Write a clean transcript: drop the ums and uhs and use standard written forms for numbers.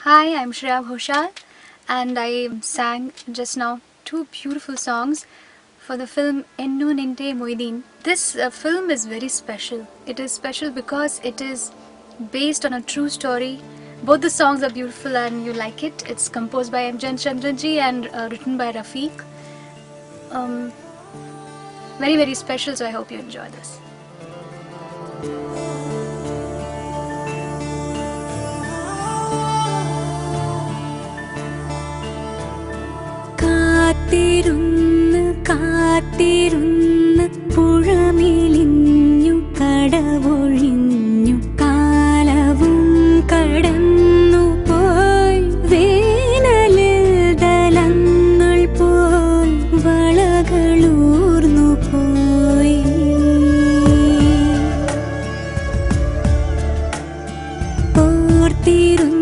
Hi, I'm Shreya Ghoshal, and I sang just now two beautiful songs for the film Ennu Ninte Moideen. This film is very special. It is special because it is based on a true story. Both the songs are beautiful and you like it. It's composed by M. Chandranji and written by Rafiq. Um, very, very special, so I hope you enjoy this. കാത്തിരുന്ന് പുഴമിലിഞ്ഞു കടവൊഴിഞ്ഞു കാലവും കടന്നു പോയി വേനലിൽ ദലങ്ങൾ പോയി വളകളൂർന്നു പോയി ഓർത്തിരുന്നു